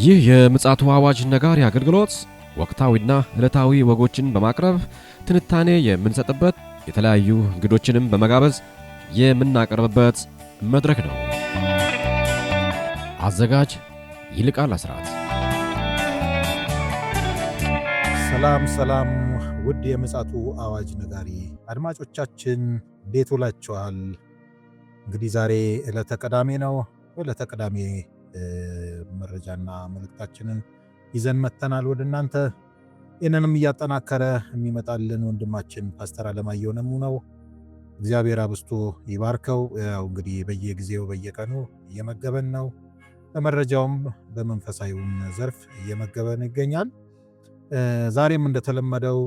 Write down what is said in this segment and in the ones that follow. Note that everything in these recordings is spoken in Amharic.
ይህ የምፅዓቱ አዋጅ ነጋሪ አገልግሎት ወቅታዊና ዕለታዊ ወጎችን በማቅረብ ትንታኔ የምንሰጥበት የተለያዩ እንግዶችንም በመጋበዝ የምናቀርብበት መድረክ ነው። አዘጋጅ ይልቃል አስራት። ሰላም ውድ የምፅዓቱ አዋጅ ነጋሪ አድማጮቻችን እንዴት ውላችኋል? እንግዲህ ዛሬ ዕለተ ቅዳሜ ነው። ዕለተ ቅዳሜ መረጃና መልእክታችንን ይዘን መተናል ወደ እናንተ። ይህንንም እያጠናከረ የሚመጣልን ወንድማችን ፓስተር አለማየሁ ነሙ ነው። እግዚአብሔር አብስቶ ይባርከው። ያው እንግዲህ በየጊዜው በየቀኑ እየመገበን ነው። በመረጃውም በመንፈሳዊውም ዘርፍ እየመገበን ይገኛል። ዛሬም እንደተለመደው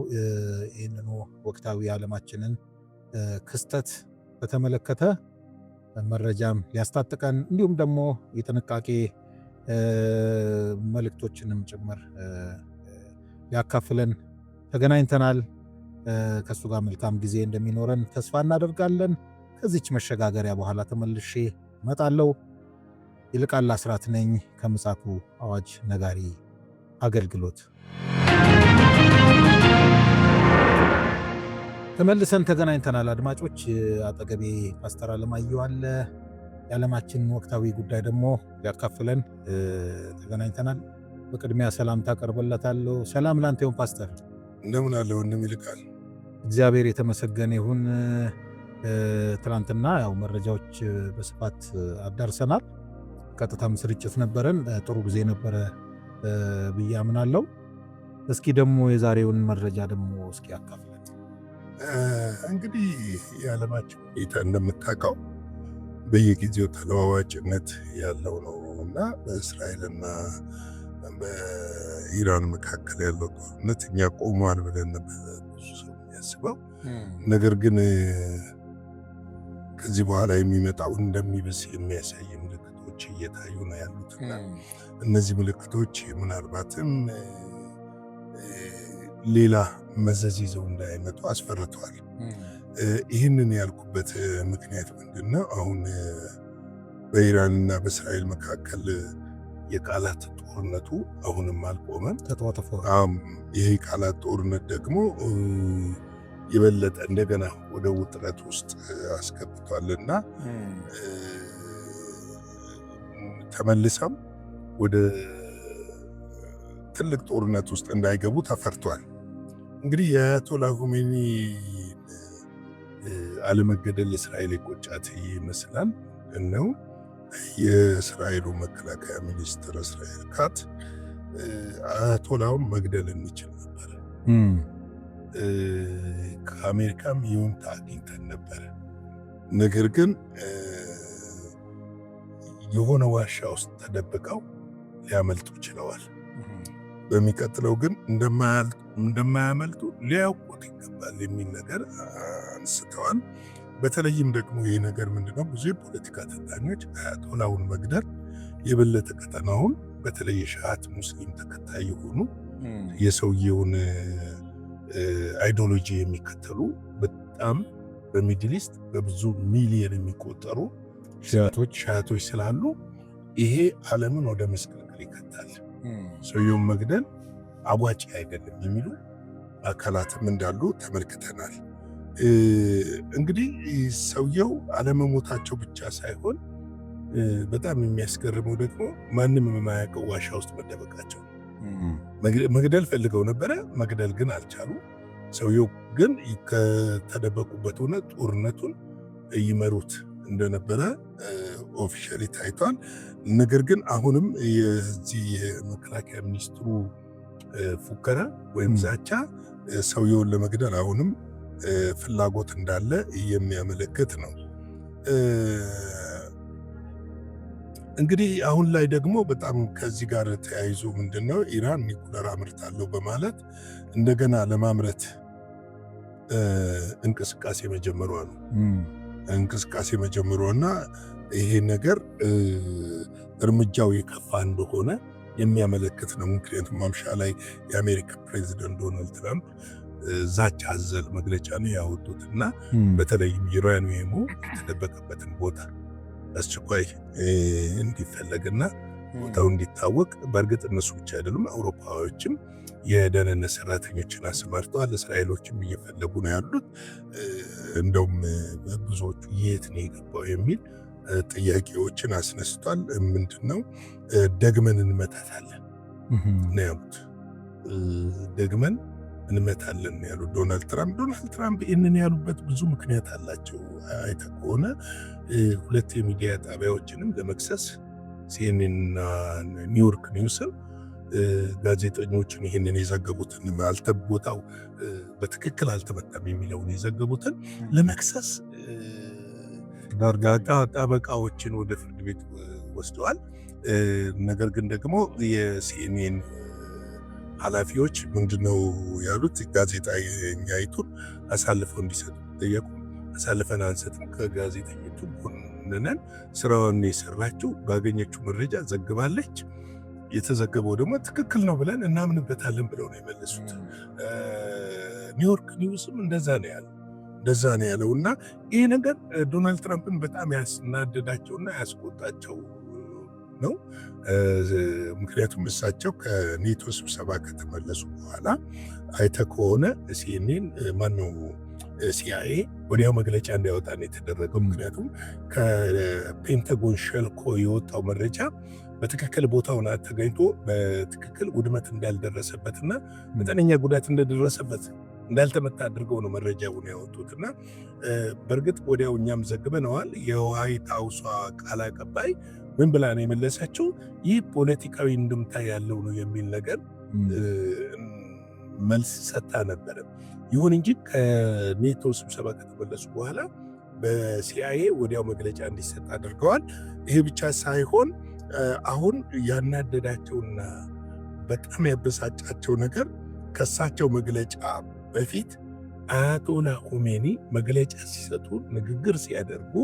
ይህንኑ ወቅታዊ ዓለማችንን ክስተት በተመለከተ መረጃም ሊያስታጥቀን እንዲሁም ደግሞ የጥንቃቄ መልእክቶችንም ጭምር ሊያካፍለን ተገናኝተናል። ከሱ ጋር መልካም ጊዜ እንደሚኖረን ተስፋ እናደርጋለን። ከዚች መሸጋገሪያ በኋላ ተመልሼ እመጣለሁ። ይልቃል አስራት ነኝ ከምፅዓቱ አዋጅ ነጋሪ አገልግሎት። ተመልሰን ተገናኝተናል አድማጮች። አጠገቤ ፓስተር አለማየሁ አለ። የዓለማችን ወቅታዊ ጉዳይ ደግሞ ሊያካፍለን ተገናኝተናል። በቅድሚያ ሰላምታ አቀርብለታለሁ። ሰላም ላንተ ይሁን ፓስተር። እንደምን አለ ወንድም ይልቃል? እግዚአብሔር የተመሰገነ ይሁን። ትናንትና ያው መረጃዎች በስፋት አዳርሰናል። ቀጥታም ስርጭት ነበረን። ጥሩ ጊዜ ነበረ ብዬ አምናለሁ። እስኪ ደግሞ የዛሬውን መረጃ ደግሞ እስኪ ያካፍለን። እንግዲህ የዓለማችን ሁኔታ እንደምታውቀው በየጊዜው ተለዋዋጭነት ያለው ነው እና በእስራኤልና በኢራን መካከል ያለው ጦርነት እኛ ቆሟል ብለን ብዙ ሰው የሚያስበው ነገር ግን ከዚህ በኋላ የሚመጣው እንደሚብስ የሚያሳይ ምልክቶች እየታዩ ነው ያሉትና እነዚህ ምልክቶች ምናልባትም ሌላ መዘዝ ይዘው እንዳይመጡ አስፈርተዋል። ይህንን ያልኩበት ምክንያት ምንድነው? አሁን በኢራንና በእስራኤል መካከል የቃላት ጦርነቱ አሁንም አልቆመም፣ ተጧጥፏል። ይህ ቃላት ጦርነት ደግሞ የበለጠ እንደገና ወደ ውጥረት ውስጥ አስገብቷልና ተመልሰም ወደ ትልቅ ጦርነት ውስጥ እንዳይገቡ ተፈርቷል። እንግዲህ የአያቶላ ኹሜኒ አለመገደል እስራኤል የቆጫት ይመስላል ነው። የእስራኤሉ መከላከያ ሚኒስትር እስራኤል ካት አያቶላውን መግደል እንችል ነበር፣ ከአሜሪካም ይሁንታ አግኝተን ነበር፣ ነገር ግን የሆነ ዋሻ ውስጥ ተደብቀው ሊያመልጡ ችለዋል። በሚቀጥለው ግን እንደማያመልጡ ሊያውቁት ይገባል የሚል ነገር አንስተዋል። በተለይም ደግሞ ይህ ነገር ምንድነው? ብዙ የፖለቲካ ተንታኞች አያቶላውን መግደል የበለጠ ቀጠናውን በተለይ የሺዓት ሙስሊም ተከታይ የሆኑ የሰውየውን አይዲዮሎጂ የሚከተሉ በጣም በሚድል ኢስት በብዙ ሚሊዮን የሚቆጠሩ ሺዓቶች ስላሉ ይሄ ዓለምን ወደ መስቀልቅል ይከታል፣ ሰውየውን መግደል አዋጪ አይደለም የሚሉ አካላትም እንዳሉ ተመልክተናል። እንግዲህ ሰውየው አለመሞታቸው ብቻ ሳይሆን በጣም የሚያስገርመው ደግሞ ማንም የማያውቀው ዋሻ ውስጥ መደበቃቸው። መግደል ፈልገው ነበረ፣ መግደል ግን አልቻሉ። ሰውየው ግን ከተደበቁበት ሆነ ጦርነቱን ይመሩት እንደነበረ ኦፊሻሊ ታይቷል። ነገር ግን አሁንም የዚህ የመከላከያ ሚኒስትሩ ፉከራ ወይም ዛቻ ሰውየውን ለመግደል አሁንም ፍላጎት እንዳለ የሚያመለክት ነው። እንግዲህ አሁን ላይ ደግሞ በጣም ከዚህ ጋር ተያይዞ ምንድነው ኢራን ኒኩለር አምርታለሁ በማለት እንደገና ለማምረት እንቅስቃሴ መጀመሯ ነው። እንቅስቃሴ መጀመሯና ይሄ ነገር እርምጃው የከፋ እንደሆነ የሚያመለክት ነው። ምክንያቱም ማምሻ ላይ የአሜሪካ ፕሬዚደንት ዶናልድ ትራምፕ ዛቻ አዘል መግለጫ ነው ያወጡትና በተለይም ዩራኒየሙ የተደበቀበትን ቦታ አስቸኳይ እንዲፈለግና ቦታው እንዲታወቅ። በእርግጥ እነሱ ብቻ አይደሉም፣ አውሮፓዎችም የደህንነት ሰራተኞችን አሰማርተዋል። እስራኤሎችም እየፈለጉ ነው ያሉት። እንደውም ብዙዎቹ የት ነው የገባው የሚል ጥያቄዎችን አስነስቷል። ምንድነው ደግመን እንመታታለን ነው ያሉት። ደግመን እንመታለን ያሉት ዶናልድ ትራምፕ ይህንን ያሉበት ብዙ ምክንያት አላቸው። አይተህ ከሆነ ሁለት የሚዲያ ጣቢያዎችንም ለመክሰስ ሲኤንኤን እና ኒውዮርክ ኒውስን ጋዜጠኞችን ይህንን የዘገቡትን ቦታው በትክክል አልተመታም የሚለውን የዘገቡትን ለመክሰስ ጠበቃዎችን ወደ ፍርድ ቤት ወስደዋል። ነገር ግን ደግሞ የሲኤንኤን ኃላፊዎች ምንድነው ያሉት? ጋዜጠኛይቱን አሳልፈው እንዲሰጡ ጠየቁ። አሳልፈን አንሰጥም፣ ከጋዜጠኞቹ ጎንነን፣ ስራውን የሰራችው ባገኘችው መረጃ ዘግባለች፣ የተዘገበው ደግሞ ትክክል ነው ብለን እናምንበታለን ብለው ነው የመለሱት። ኒውዮርክ ኒውስም እንደዛ ነው ያለው እና ይህ ነገር ዶናልድ ትራምፕን በጣም ያስናደዳቸውና ያስቆጣቸው ነው። ምክንያቱም እሳቸው ከኔቶ ስብሰባ ከተመለሱ በኋላ አይተህ ከሆነ ሲኤንኤን ማነው ሲአይኤ ወዲያው መግለጫ እንዲያወጣ ነው የተደረገው። ምክንያቱም ከፔንታጎን ሸልኮ የወጣው መረጃ በትክክል ቦታውን ተገኝቶ በትክክል ውድመት እንዳልደረሰበትና መጠነኛ ጉዳት እንደደረሰበት እንዳልተመታ አድርገው ነው መረጃውን ያወጡትና በእርግጥ ወዲያው እኛም ዘግበነዋል። የዋይት ሃውሷ ቃል አቀባይ ምን ብላ ነው የመለሰችው? ይህ ፖለቲካዊ እንድምታ ያለው ነው የሚል ነገር መልስ ሰጥታ ነበረ። ይሁን እንጂ ከኔቶ ስብሰባ ከተመለሱ በኋላ በሲአይኤ ወዲያው መግለጫ እንዲሰጥ አድርገዋል። ይሄ ብቻ ሳይሆን አሁን ያናደዳቸውና በጣም ያበሳጫቸው ነገር ከሳቸው መግለጫ በፊት አያቶላ ኹሜኒ መግለጫ ሲሰጡ ንግግር ሲያደርጉ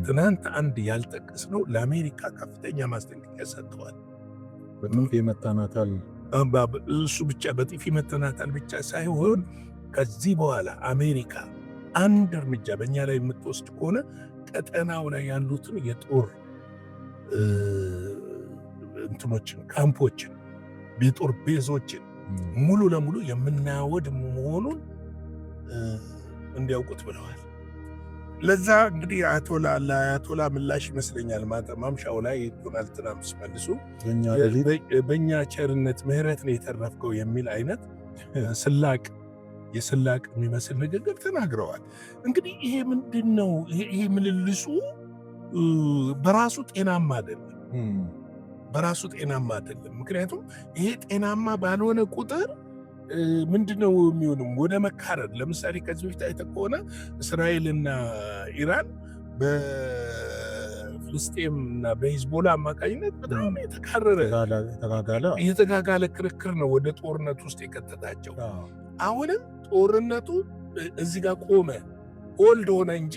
ትናንት አንድ ያልጠቀስነው ለአሜሪካ ከፍተኛ ማስጠንቀቂያ ሰጥተዋል። በጥፊ መተናታል። እሱ ብቻ በጥፊ መተናታል ብቻ ሳይሆን ከዚህ በኋላ አሜሪካ አንድ እርምጃ በእኛ ላይ የምትወስድ ከሆነ ቀጠናው ላይ ያሉትን የጦር እንትኖችን፣ ካምፖችን፣ የጦር ቤዞችን ሙሉ ለሙሉ የምናወድ መሆኑን እንዲያውቁት ብለዋል። ለዛ እንግዲህ ለአያቶላ ምላሽ ይመስለኛል ማምሻው ላይ ዶናልድ ትራምፕ ሲመልሱ በእኛ ቸርነት ምህረት ነው የተረፍከው የሚል አይነት የስላቅ የሚመስል ንግግር ተናግረዋል። እንግዲህ ይሄ ምንድን ነው? ይሄ ምልልሱ በራሱ ጤናማ አይደለም። ምክንያቱም ይሄ ጤናማ ባልሆነ ቁጥር ምንድነው የሚሆነው? ወደ መካረድ። ለምሳሌ ከዚህ በፊት አይተህ ከሆነ እስራኤልና ኢራን በፍልስጤም እና በሂዝቦላ አማካኝነት በጣም የተጋጋለ ክርክር ነው ወደ ጦርነት ውስጥ የከተታቸው። አሁንም ጦርነቱ እዚህ ጋር ቆመ፣ ሆልድ ሆነ እንጂ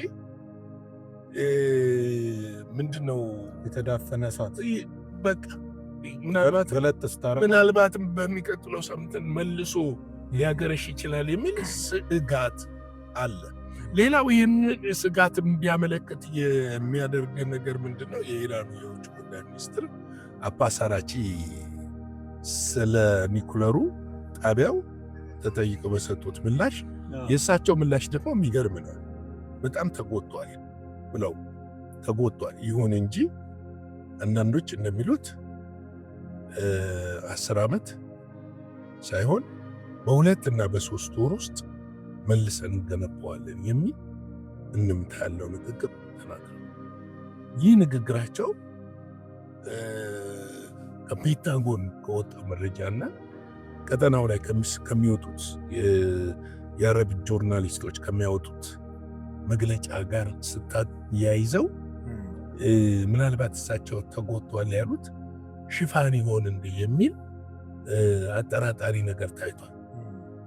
ምንድነው የተዳፈነ እሳት በቃ ምናልባትም በሚቀጥለው ሳምንት መልሶ ሊያገረሽ ይችላል የሚል ስጋት አለ። ሌላው ይህን ስጋት እንዲያመለክት የሚያደርግ ነገር ምንድነው? የኢራኑ የውጭ ጉዳይ ሚኒስትር አባስ አራቺ ስለ ኒኩለሩ ጣቢያው ተጠይቀው በሰጡት ምላሽ፣ የእሳቸው ምላሽ ደግሞ የሚገርም ነው። በጣም ተጎድቷል ብለው ተጎድቷል። ይሁን እንጂ አንዳንዶች እንደሚሉት 10 ዓመት ሳይሆን በ2 እና በ3 ወር ውስጥ መልሰን እንገነባዋለን የሚል እንምታ ያለው ንግግር ተናግረው፣ ይህ ንግግራቸው ከፔንታጎን ከወጣው መረጃና ቀጠናው ላይ ከሚወጡት የአረብ ጆርናሊስቶች ከሚያወጡት መግለጫ ጋር ስታያይዘው ምናልባት እሳቸው ተጎድቷል ያሉት ሽፋን ይሆን እንደ የሚል አጠራጣሪ ነገር ታይቷል።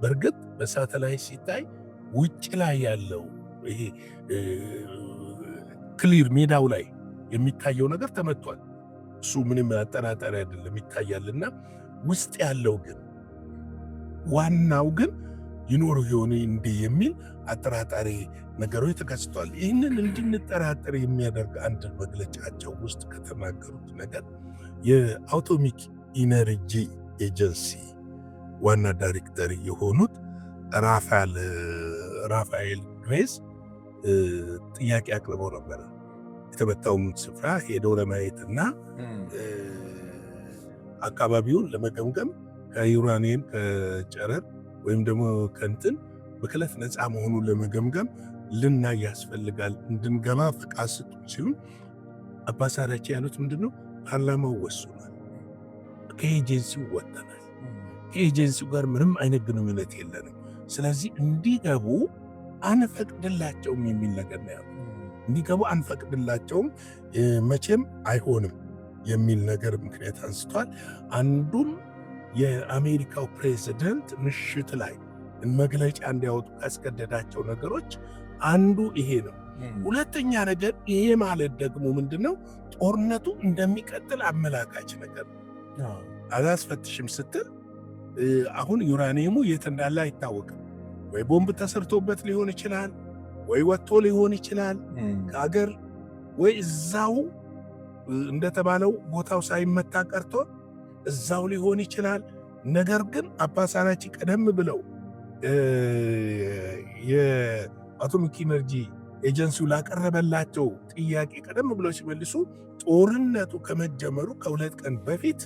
በእርግጥ በሳተላይት ሲታይ ውጭ ላይ ያለው ይሄ ክሊር ሜዳው ላይ የሚታየው ነገር ተመቷል። እሱ ምንም አጠራጣሪ አይደለም ይታያልና፣ ውስጥ ያለው ግን ዋናው ግን ይኖሩ ይሆን እንደ የሚል አጠራጣሪ ነገሮች ተከስተዋል። ይህንን እንድንጠራጠር የሚያደርግ አንድ መግለጫቸው ውስጥ ከተናገሩት ነገር የአቶሚክ ኢነርጂ ኤጀንሲ ዋና ዳይሬክተር የሆኑት ራፋኤል ግሬስ ጥያቄ አቅርበው ነበረ። የተመታውን ስፍራ ሄደው ለማየትና አካባቢውን ለመገምገም ከዩራኒየም ከጨረር ወይም ደግሞ ከንትን ብክለት ነፃ መሆኑን ለመገምገም ልናይ ያስፈልጋል፣ እንድንገባ ፈቃድ ስጡን ሲሉ አባሳዳቸው ያሉት ምንድነው? ፓርላማው ወስኗል፣ ከኤጀንሲው ወጥተናል፣ ከኤጀንሲው ጋር ምንም አይነት ግንኙነት የለንም፣ ስለዚህ እንዲገቡ አንፈቅድላቸውም የሚል ነገር ነው ያሉት። እንዲገቡ አንፈቅድላቸውም፣ መቼም አይሆንም የሚል ነገር ምክንያት አንስቷል። አንዱም የአሜሪካው ፕሬዚደንት ምሽት ላይ መግለጫ እንዲያወጡ ካስገደዳቸው ነገሮች አንዱ ይሄ ነው። ሁለተኛ ነገር ይሄ ማለት ደግሞ ምንድነው? ጦርነቱ እንደሚቀጥል አመላካች ነገር ነው። አላስፈትሽም ስትል አሁን ዩራኒየሙ የት እንዳለ አይታወቅም። ወይ ቦምብ ተሰርቶበት ሊሆን ይችላል፣ ወይ ወጥቶ ሊሆን ይችላል ከአገር፣ ወይ እዛው እንደተባለው ቦታው ሳይመታ ቀርቶ እዛው ሊሆን ይችላል። ነገር ግን አባሳራቺ ቀደም ብለው የአቶሚክ ኢነርጂ ኤጀንሲው ላቀረበላቸው ጥያቄ ቀደም ብለው ሲመልሱ ጦርነቱ ከመጀመሩ ከ2 ቀን በፊት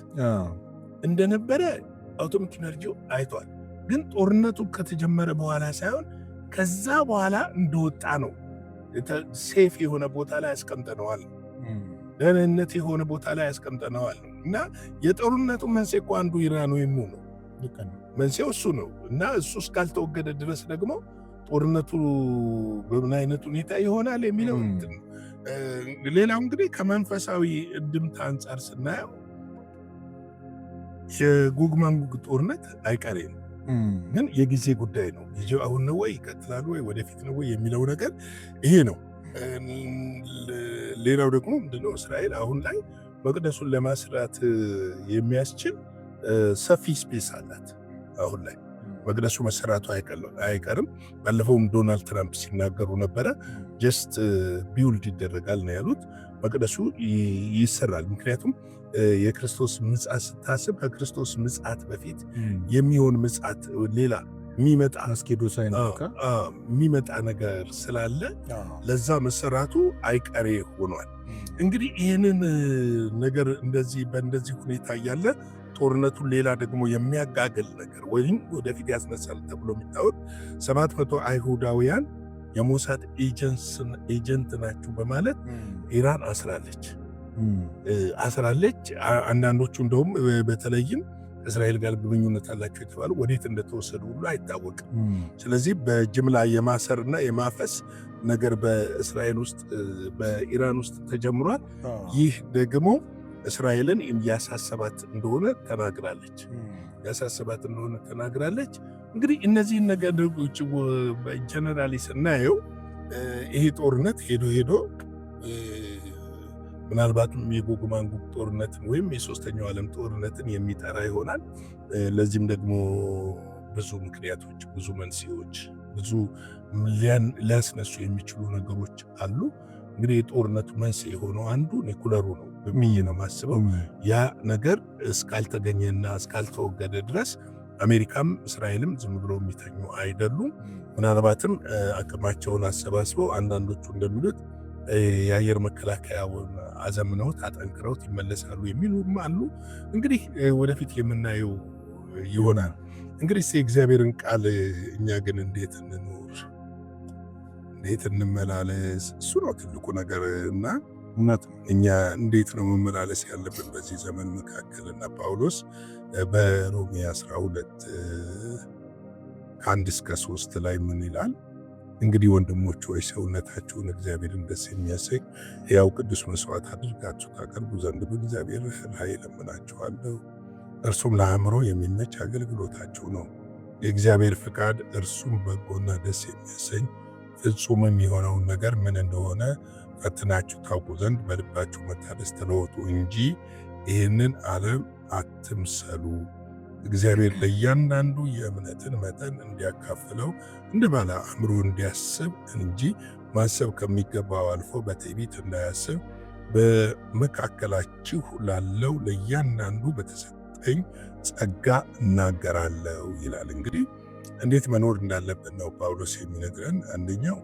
እንደነበረ አቶሚክ ኢነርጂው አይቷል። ግን ጦርነቱ ከተጀመረ በኋላ ሳይሆን ከዛ በኋላ እንደወጣ ነው። ሴፍ የሆነ ቦታ ላይ ያስቀምጠነዋል፣ ደህንነት የሆነ ቦታ ላይ ያስቀምጠነዋል። እና የጦርነቱ መንስኤ እኮ አንዱ ዩራኒየሙ ነው። መንስኤው እሱ ነው። እና እሱ እስካልተወገደ ድረስ ደግሞ ጦርነቱ በምን አይነት ሁኔታ ይሆናል የሚለው ሌላው እንግዲህ ከመንፈሳዊ እድምታ አንጻር ስናየው የጎግ ማጎግ ጦርነት አይቀሬ ነው፣ ግን የጊዜ ጉዳይ ነው። ጊዜው አሁን ነው ወይ ይቀጥላል ወይ ወደፊት ነው ወይ የሚለው ነገር ይሄ ነው። ሌላው ደግሞ ምንድነው? እስራኤል አሁን ላይ መቅደሱን ለማስራት የሚያስችል ሰፊ ስፔስ አላት። አሁን ላይ መቅደሱ መሰራቱ አይቀርም። ባለፈውም ዶናልድ ትራምፕ ሲናገሩ ነበረ፣ ጀስት ቢውልድ ይደረጋል ነው ያሉት። መቅደሱ ይሰራል። ምክንያቱም የክርስቶስ ምጽአት ስታስብ ከክርስቶስ ምጽአት በፊት የሚሆን ምጽአት ሌላ የሚመጣ ነገር ስላለ ለዛ መሰራቱ አይቀሬ ሆኗል። እንግዲህ ይህንን ነገር በእንደዚህ ሁኔታ እያለ ጦርነቱን ሌላ ደግሞ የሚያጋግል ነገር ወይም ወደፊት ያስነሳል ተብሎ የሚታወቅ 700 አይሁዳውያን የሞሳድ ኤጀንት ናችሁ በማለት ኢራን አስራለች። አንዳንዶቹ እንደውም በተለይም እስራኤል ጋር ግንኙነት አላቸው የተባሉ ወዴት እንደተወሰዱ ሁሉ አይታወቅም። ስለዚህ በጅምላ የማሰርና የማፈስ ነገር በእስራኤል ውስጥ በኢራን ውስጥ ተጀምሯል። ይህ ደግሞ እስራኤልን ያሳሰባት እንደሆነ ተናግራለች። እንግዲህ እነዚህን ነገሮች በጀነራሊ ስናየው ይሄ ጦርነት ሄዶ ምናልባትም የጎግ ማጎግ ጦርነትን ወይም የሶስተኛው ዓለም ጦርነትን የሚጠራ ይሆናል። ለዚህም ደግሞ ብዙ ምክንያቶች፣ ብዙ መንስኤዎች፣ ብዙ ሊያስነሱ የሚችሉ ነገሮች አሉ። እንግዲህ የጦርነቱ መንስኤ የሆነው አንዱ ኒኩለሩ ነው ብዬ ነው ማስበው። ያ ነገር እስካልተገኘና እስካልተወገደ ድረስ አሜሪካም እስራኤልም ዝም ብሎ የሚተኙ አይደሉም። ምናልባትም አቅማቸውን አሰባስበው አንዳንዶቹ እንደሚሉት የአየር መከላከያውን አዘምነውት አጠንክረውት ይመለሳሉ የሚሉም አሉ። እንግዲህ ወደፊት የምናየው ይሆናል። እንግዲህ የእግዚአብሔርን ቃል እኛ ግን እንዴት እንኖር፣ እንዴት እንመላለስ፣ እሱ ነው ትልቁ ነገር እና እኛ እንዴት ነው መመላለስ ያለብን በዚህ ዘመን መካከል። እና ጳውሎስ በሮሜ 12 ከ1-3 ላይ ምን ይላል? እንግዲህ ወንድሞች ሆይ ሰውነታችሁን እግዚአብሔርን ደስ የሚያሰኝ ሕያው ቅዱስ መስዋዕት አድርጋችሁ ታቀርቡ ዘንድ በእግዚአብሔር ኃይል እለምናችኋለሁ። እርሱም ለአእምሮ የሚመች አገልግሎታችሁ ነው። የእግዚአብሔር ፍቃድ እርሱም በጎና ደስ የሚያሰኝ ፍጹምም የሆነውን ነገር ምን እንደሆነ ፈትናችሁ ታውቁ ዘንድ በልባችሁ መታደስ ተለወጡ እንጂ ይህንን ዓለም አትምሰሉ። እግዚአብሔር ለእያንዳንዱ የእምነትን መጠን እንዲያካፍለው እንደ ባለ አእምሮ እንዲያስብ እንጂ ማሰብ ከሚገባው አልፎ በትዕቢት እንዳያስብ፣ በመካከላችሁ ላለው ለእያንዳንዱ በተሰጠኝ ጸጋ እናገራለሁ ይላል። እንግዲህ እንዴት መኖር እንዳለብን ነው ጳውሎስ የሚነግረን። አንደኛው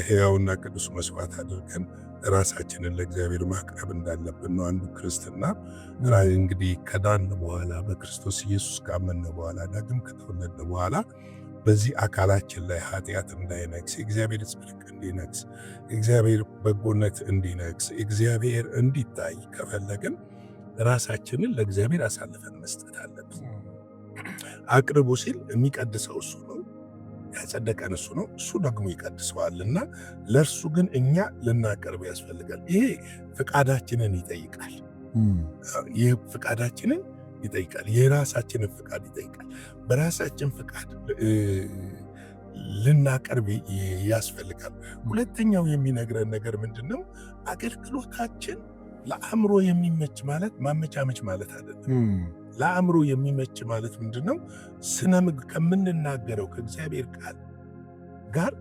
ሕያውና ቅዱስ መስዋዕት አድርገን ራሳችንን ለእግዚአብሔር ማቅረብ እንዳለብን ነው አንዱ ክርስትና። እንግዲህ ከዳን በኋላ በክርስቶስ ኢየሱስ ካመነ በኋላ ዳግም ከተወለድን በኋላ በዚህ አካላችን ላይ ኃጢአት እንዳይነግስ፣ የእግዚአብሔር ጽድቅ እንዲነግስ፣ የእግዚአብሔር በጎነት እንዲነግስ፣ እግዚአብሔር እንዲታይ ከፈለግን ራሳችንን ለእግዚአብሔር አሳልፈን መስጠት አለብን። አቅርቡ ሲል የሚቀድሰው እሱ ነው፣ ያጸደቀን እሱ ነው፣ እሱ ደግሞ ይቀድሰዋልና ለእርሱ ግን እኛ ልናቀርብ ያስፈልጋል። ይሄ ፍቃዳችንን ይጠይቃል። ይህ ፍቃዳችንን ይጠይቃል። የራሳችንን ፍቃድ ይጠይቃል። በራሳችን ፍቃድ ልናቀርብ ያስፈልጋል። ሁለተኛው የሚነግረን ነገር ምንድነው? አገልግሎታችን ለአእምሮ የሚመች ማለት ማመቻመች ማለት አይደለም። ለአእምሮ የሚመች ማለት ምንድነው? ከምንናገረው ከእግዚአብሔር ቃል ጋር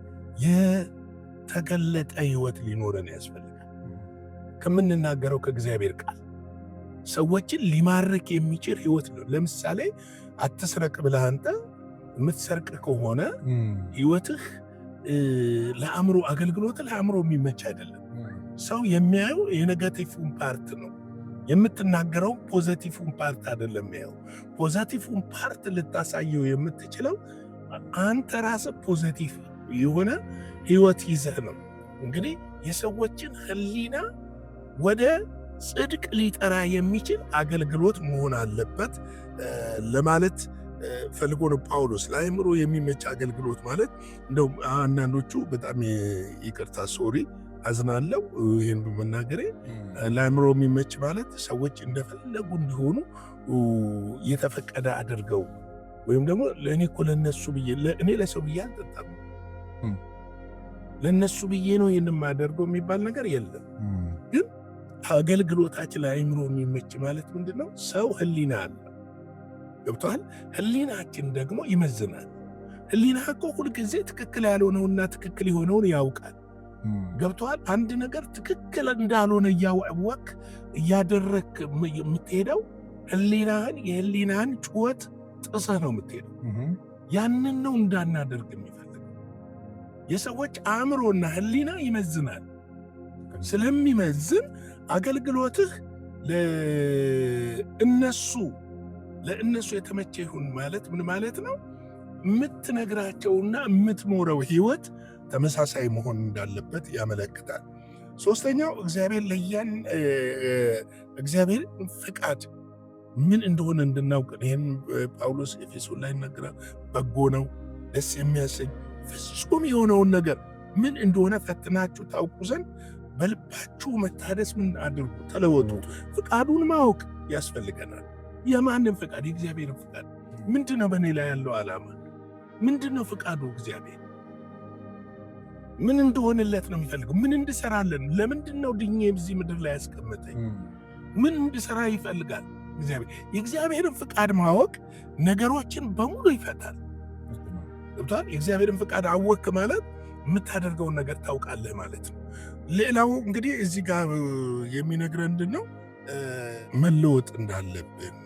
የተገለጠ ሕይወት ሊኖረን ያስፈልጋል። ከምንናገረው ከእግዚአብሔር ቃል ሰዎችን ሊማርክ የሚችል ሕይወት ነው። ለምሳሌ አትስረቅ ብለህ አንተ የምትሰርቅ ከሆነ ሕይወትህ ለአእምሮ አገልግሎት ለአእምሮ የሚመች አይደለም። ሰው የሚያየው የኔጋቲቭን ፓርት ነው። የምትናገረው ፖዘቲቭን ፓርት አይደለም የሚያየው። ፖዘቲቭን ፓርት ልታሳየው የምትችለው አንተ ራስህ ፖዘቲቭ የሆነ ሕይወት ይዘህ ነው። እንግዲህ የሰዎችን ሕሊና ወደ ጽድቅ ሊጠራ የሚችል አገልግሎት መሆን አለበት ለማለት ፈልጎ ነው ጳውሎስ። ለአእምሮ የሚመች አገልግሎት ማለት እንደውም አንዳንዶቹ በጣም ይቅርታ ሶሪ አዝናለሁ ይህን በመናገሬ፣ ለአእምሮ የሚመች ማለት ሰዎች እንደፈለጉ እንዲሆኑ የተፈቀደ አድርገው ወይም ደግሞ ለእኔ እኮ ለነሱ ብዬ እኔ ለሰው ብዬ አልጠጣም ለነሱ ብዬ ነው ይህን የማደርገው የሚባል ነገር የለም። ግን አገልግሎታችን ለአእምሮ የሚመች ማለት ምንድነው? ሰው ህሊና አለ፣ ገብቶሃል? ህሊናችን ደግሞ ይመዝናል። ህሊና እኮ ሁልጊዜ ትክክል ያልሆነውና ትክክል የሆነውን ያውቃል። ገብቶሃል? አንድ ነገር ትክክል እንዳልሆነ እያወቅ እያደረክ የምትሄደው የህሊናህን ጩኸት ጥሰህ ነው የምትሄደው። ያንን ነው እንዳናደርግ የሚፈልገው። የሰዎች አእምሮና ህሊና ይመዝናል። ስለሚመዝን አገልግሎትህ ለእነሱ የተመቸ ይሁን ማለት ምን ማለት ነው? የምትነግራቸውና የምትኖረው ህይወት ተመሳሳይ መሆን እንዳለበት ያመለክታል። ሶስተኛው እግዚአብሔር ፍቃድ ምን እንደሆነ እንድናውቅ ይህን ጳውሎስ ኤፌሶን ላይ ይናገራል። በጎ ነው፣ ደስ የሚያሰኝ ፍጹም የሆነውን ነገር ምን እንደሆነ ፈትናችሁ ታውቁ ዘንድ በልባችሁ መታደስ ምን አድርጉ፣ ተለወጡ። ፍቃዱን ማወቅ ያስፈልገናል። የማንም ፍቃድ? የእግዚአብሔርን ፍቃድ። ምንድነው በእኔ ላይ ያለው ዓላማ? ምንድነው ፍቃዱ? እግዚአብሔር ምን እንደሆነለት ነው የሚፈልገው? ምን እንድሰራለን? ለምንድነው ድኜ በዚህ ምድር ላይ ያስቀመጠኝ? ምን እንድሰራ ይፈልጋል እግዚአብሔር? የእግዚአብሔርን ፍቃድ ማወቅ ነገሮችን በሙሉ ይፈታል። ገብቶሃል? የእግዚአብሔርን ፍቃድ አወክ ማለት የምታደርገውን ነገር ታውቃለህ ማለት ነው። ሌላው እንግዲህ እዚህ ጋር የሚነግረን ምንድነው? መለወጥ እንዳለብን፣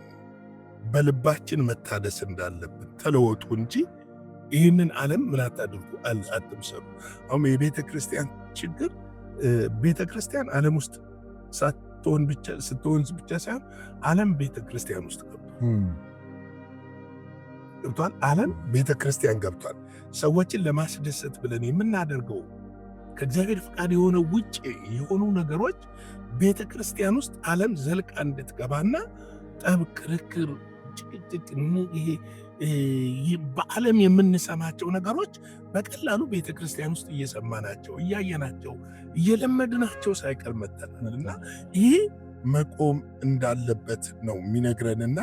በልባችን መታደስ እንዳለብን። ተለወጡ እንጂ ይህንን ዓለም ምን አታድርጉ፣ አትምሰሉ። አሁን የቤተ ክርስቲያን ችግር ቤተ ክርስቲያን ዓለም ውስጥ ስትሆን ብቻ ሳይሆን ዓለም ቤተ ክርስቲያን ውስጥ ገብቷል። ዓለም ቤተ ክርስቲያን ገብቷል። ሰዎችን ለማስደሰት ብለን የምናደርገው ከእግዚአብሔር ፍቃድ የሆነ ውጭ የሆኑ ነገሮች ቤተ ክርስቲያን ውስጥ ዓለም ዘልቃ እንድትገባና ጠብ፣ ክርክር፣ ጭቅጭቅ፣ በዓለም የምንሰማቸው ነገሮች በቀላሉ ቤተ ክርስቲያን ውስጥ እየሰማናቸው እያየናቸው እየለመድናቸው ሳይቀር መተናል እና ይሄ መቆም እንዳለበት ነው የሚነግረንና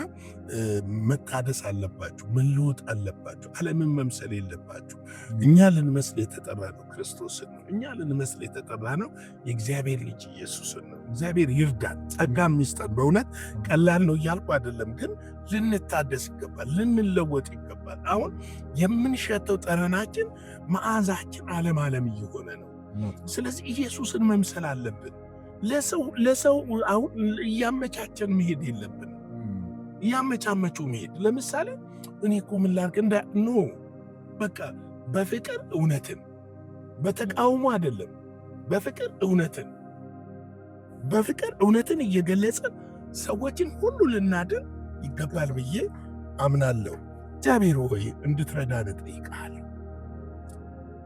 መታደስ አለባችሁ፣ መለወጥ አለባችሁ። ዓለምን መምሰል የለባችሁ። እኛ ልንመስል የተጠራ ነው ክርስቶስን ነው። እኛ ልንመስል የተጠራ ነው የእግዚአብሔር ልጅ ኢየሱስን ነው። እግዚአብሔር ይርዳን፣ ጸጋም ይስጠን። በእውነት ቀላል ነው እያልኩ አይደለም፣ ግን ልንታደስ ይገባል፣ ልንለወጥ ይገባል። አሁን የምንሸተው ጠረናችን፣ መዓዛችን ዓለም እየሆነ ነው። ስለዚህ ኢየሱስን መምሰል አለብን። ለሰው አሁን እያመቻቸን መሄድ የለብንም። እያመቻመቹ መሄድ ለምሳሌ እኔ እኮ ምን ላድርግ ኖ በቃ በፍቅር እውነትን በተቃውሞ አይደለም፣ በፍቅር እውነትን እየገለጸን ሰዎችን ሁሉ ልናድን ይገባል ብዬ አምናለሁ። እግዚአብሔር ሆይ እንድትረዳን እጠይቅሃለሁ።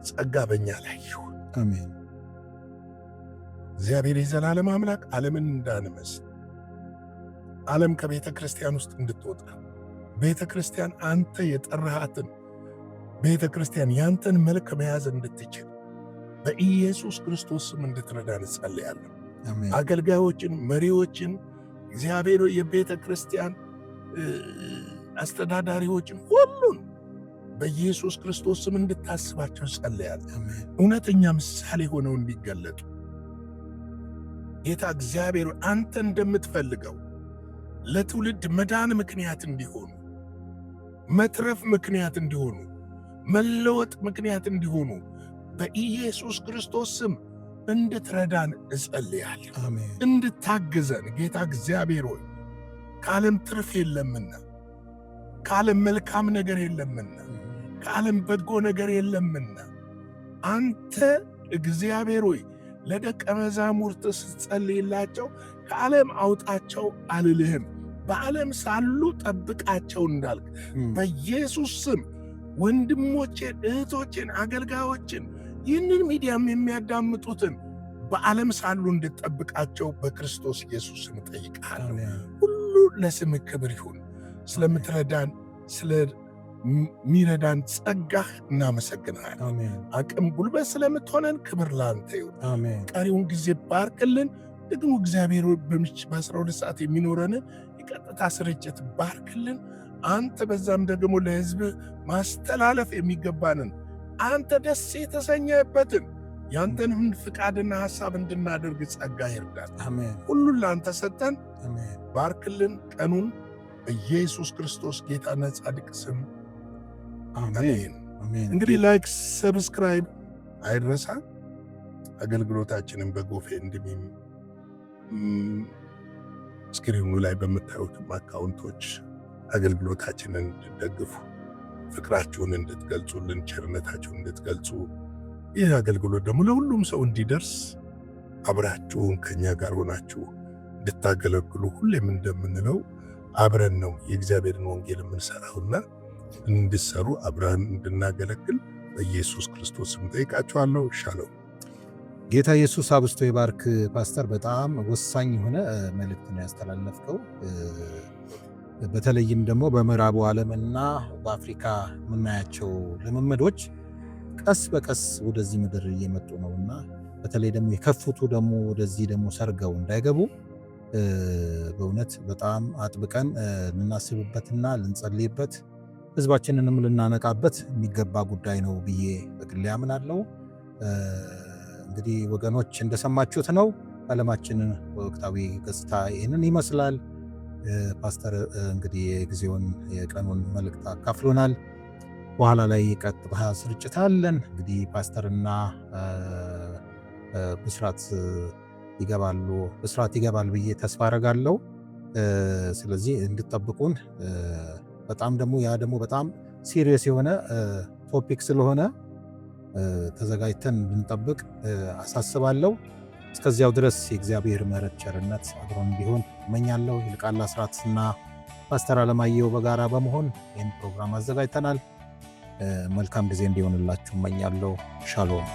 ጸጋ በእኛ ላይ ይሁን። አሜን። እግዚአብሔር የዘላለም አምላክ ዓለምን እንዳንመስል፣ ዓለም ከቤተ ክርስቲያን ውስጥ እንድትወጣ፣ ቤተ ክርስቲያን አንተ የጠራሃትን ቤተ ክርስቲያን ያንተን መልክ መያዝ እንድትችል በኢየሱስ ክርስቶስ ስም እንድትረዳን እጸልያለሁ። አገልጋዮችን፣ መሪዎችን፣ እግዚአብሔር የቤተ ክርስቲያን አስተዳዳሪዎችን ሁሉን በኢየሱስ ክርስቶስ ስም እንድታስባቸው እጸልያለሁ። እውነተኛ ምሳሌ ሆነው እንዲገለጡ ጌታ እግዚአብሔር አንተ እንደምትፈልገው ለትውልድ መዳን ምክንያት እንዲሆኑ፣ መትረፍ ምክንያት እንዲሆኑ፣ መለወጥ ምክንያት እንዲሆኑ በኢየሱስ ክርስቶስ ስም እንድትረዳን እጸልያለሁ። እንድታግዘን ጌታ እግዚአብሔር ሆይ ከዓለም ትርፍ የለምና፣ ከዓለም መልካም ነገር የለምና፣ ከዓለም በጎ ነገር የለምና አንተ እግዚአብሔር ሆይ ለደቀ መዛሙርት ስትጸልይላቸው ከዓለም አውጣቸው አልልህም፣ በዓለም ሳሉ ጠብቃቸው እንዳልክ በኢየሱስ ስም ወንድሞቼን፣ እህቶቼን፣ አገልጋዮችን ይህንን ሚዲያም የሚያዳምጡትን በዓለም ሳሉ እንድጠብቃቸው በክርስቶስ ኢየሱስ ስም እጠይቅሃለሁ። ሁሉ ለስምህ ክብር ይሁን። ስለምትረዳን ስለሚረዳን ጸጋህ እናመሰግናለን። አቅም ጉልበት ስለምትሆነን ክብር ላንተ ይሁን። ቀሪውን ጊዜ ባርክልን። ደግሞ እግዚአብሔር በ12 ሰዓት የሚኖረንን የቀጥታ ስርጭት ባርክልን። አንተ በዛም ደግሞ ለሕዝብህ ማስተላለፍ የሚገባንን አንተ ደስ የተሰኘበትን ያንተንም ፍቃድና ሐሳብ እንድናደርግ ጸጋ ይርዳል። ሁሉን ለአንተ ሰጠን። ባርክልን ቀኑን በኢየሱስ ክርስቶስ ጌታና ጻድቅ ስም አሜን። እንግዲህ ላይክ፣ ሰብስክራይብ አይረሳ። አገልግሎታችንን በጎፌ እንድሚም ስክሪኑ ላይ በምታዩትም አካውንቶች አገልግሎታችንን እንድትደግፉ፣ ፍቅራችሁን እንድትገልጹልን፣ ቸርነታችሁን እንድትገልጹ፣ ይህ አገልግሎት ደግሞ ለሁሉም ሰው እንዲደርስ አብራችሁን ከኛ ጋር ሆናችሁ እንድታገለግሉ ሁሌም እንደምንለው አብረን ነው የእግዚአብሔርን ወንጌል የምንሰራውና እንድሰሩ አብረን እንድናገለግል በኢየሱስ ክርስቶስ ስም ጠይቃችኋለሁ። ሻለው። ጌታ ኢየሱስ አብስቶ ይባርክ። ፓስተር፣ በጣም ወሳኝ የሆነ መልእክት ነው ያስተላለፍከው። በተለይም ደግሞ በምዕራቡ ዓለምና በአፍሪካ የምናያቸው ልምምዶች ቀስ በቀስ ወደዚህ ምድር እየመጡ ነውና በተለይ ደግሞ የከፉቱ ደግሞ ወደዚህ ደግሞ ሰርገው እንዳይገቡ በእውነት በጣም አጥብቀን ልናስብበትና ልንጸልይበት ሕዝባችንንም ልናነቃበት የሚገባ ጉዳይ ነው ብዬ በግሌ አምናለሁ። እንግዲህ ወገኖች እንደሰማችሁት ነው ዓለማችንን ወቅታዊ ገጽታ ይህንን ይመስላል። ፓስተር እንግዲህ የጊዜውን የቀኑን መልእክት አካፍሎናል። በኋላ ላይ ቀጥታ ስርጭት አለን። እንግዲህ ፓስተርና ብስራት ይገባል ብዬ ተስፋ አረጋለሁ። ስለዚህ እንድትጠብቁን፣ በጣም ደግሞ ያ ደግሞ በጣም ሲሪየስ የሆነ ቶፒክ ስለሆነ ተዘጋጅተን እንድንጠብቅ አሳስባለሁ። እስከዚያው ድረስ የእግዚአብሔር ምሕረት ቸርነት አብሮን እንዲሆን እመኛለሁ። ይልቃል አስራትና ፓስተር አለማየሁ በጋራ በመሆን ይህን ፕሮግራም አዘጋጅተናል። መልካም ጊዜ እንዲሆንላችሁ እመኛለሁ። ሻሎም።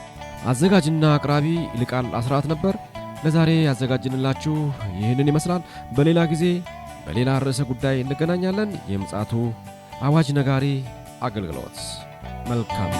አዘጋጅና አቅራቢ ይልቃል አስራት ነበር። ለዛሬ ያዘጋጅንላችሁ ይህንን ይመስላል። በሌላ ጊዜ በሌላ ርዕሰ ጉዳይ እንገናኛለን። የምፅዓቱ አዋጅ ነጋሪ አገልግሎት። መልካም